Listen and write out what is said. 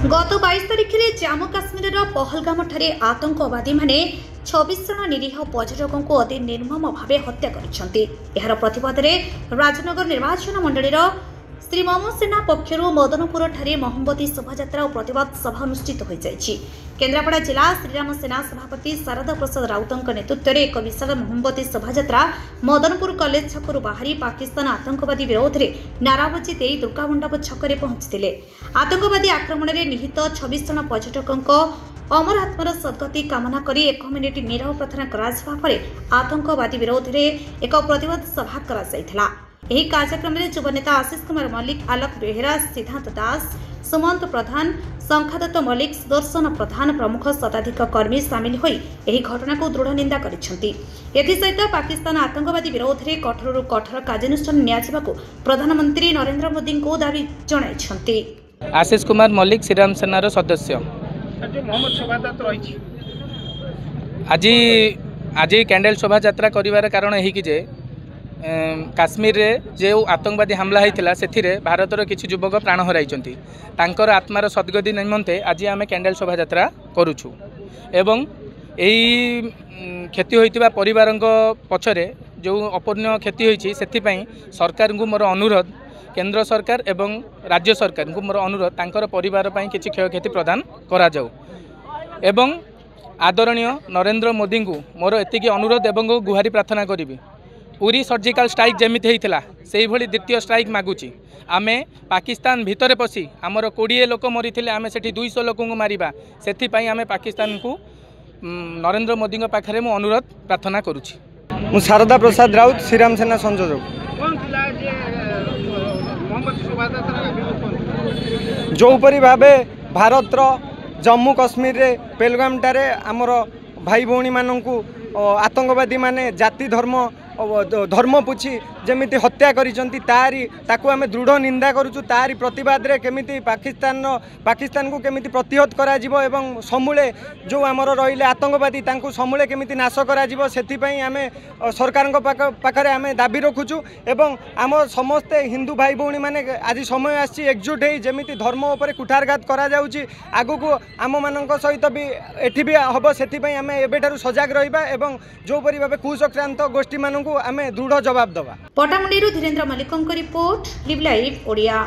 गत 22 तारिख में जम्मू काश्मीर पहलगाम ठारे आतंकवादी माने 26 जन निरीह पर्यटकों को अति निर्मम भाव हत्या कर प्रतिवाद में राजनगर निर्वाचन मंडल श्री ममो सेना पक्षर मदनपुर ठारे मोहम्मती शोभायात्रा और प्रतिवाद सभा अनुष्ठित हो जाएगी। केन्द्रापड़ा जिला श्रीराम सेना सभापति शारदा प्रसाद राउतों नेतृत्व में एक विशाल मोहम्मती शोभायात्रा मदनपुर कॉलेज छकरू बाहरी पाकिस्तान आतंकवादी विरोध में नाराबाजी दे दुर्गामंडप छकरे पहुंचते। आतंकवादी आक्रमण में निहित 26 जन पर्यटकों अमर आत्मार सद्गति कामना कर 1 मिनिट नीरव प्रार्थना कर आतंकवादी विरोध में एक प्रतिवाद सभा कर कार्यक्रम में युवनेता आशीष कुमार मल्लिक, आलोक बेहेरा, सिद्धांत दास, सुमंत प्रधान, शंखादत्त मल्लिक, सुदर्शन प्रधान प्रमुख शताधिक कर्मी सामिल होई घटना को दृढ़ निंदा सहित पाकिस्तान आतंकवादी विरोध में कठोर कठोर कार्यानुष्ठान नियाजिबाकू प्रधानमंत्री नरेंद्र मोदी को दाबी जणाइछन्ति। आशीष कुमार मल्लिक श्रीराम सेनार सदस्य आज आज कैंडल शोभा यात्रा करिवार कारण यही कि जे काश्मीर रे जो आतंकवादी हमला होता से भारतर किसी युवक प्राण हराई आत्मार सद्गति निमंते आज आम कैंडल शोभा यात्रा करुछु एवं यही क्षति होता परिवार पछरे जो अपूर्ण क्षति होती से सरकार को मोर अनुरोध केंद्र सरकार एवं राज्य सरकार को मोर अनुरोध तांकर परिवार पई किछि क्षयक्षति प्रदान करा जाऊ एवं आदरणीय नरेंद्र मोदी को मोर एतिकी अनुरोध एवं गुहारी प्रार्थना करी पूरी सर्जिकल स्ट्राइक जमी होता से ही द्वितीय स्ट्राइक मागुची आमे पाकिस्तान भितर पशि आमर 20 लोक मरी आमे सेठी 200 लोक को मारिबा से आमे पाकिस्तान को नरेंद्र मोदी पाखे मु अनुरोध प्रार्थना करुछि। मु शारदा प्रसाद राउत श्रीराम सेना संयोजक। जोपरी भावे भारतर जम्मू कश्मीर रे पहलगाम ठारे आमर भाई भौणी मानू आतंकवादी माने जाति धर्म पुछि जमिति हत्या करिसंती ताकू आमे दृढ़ निंदा करूछु। तारी प्रतिवाद रे केमिति पाकिस्तान को केमिति प्रतिहत करा जिवो एवं समूले जो आमर रहिले आतंकवादी तांकू समूले केमिति नाश करा जिवो सेथि पई आमे सरकार पाखरे आमे दाबी रखुछु एवं आम समस्ते हिंदू भाई भौणी माने आज समय आसी एकजुट हे जमिति धर्म उपरे कुठारघात करा जाउची आगु को आम मानक सहित भी एठी भी हबो सेथि पई आमे एबेठारु सजग रहिबा एवं जो परि भाबे कुचक्रांत गोष्ठी मानकू आमे दृढ़ जवाब दबा। पटामुंडी धीरेन्द्र मल्लिक रिपोर्ट लिव लाइव ओडिया।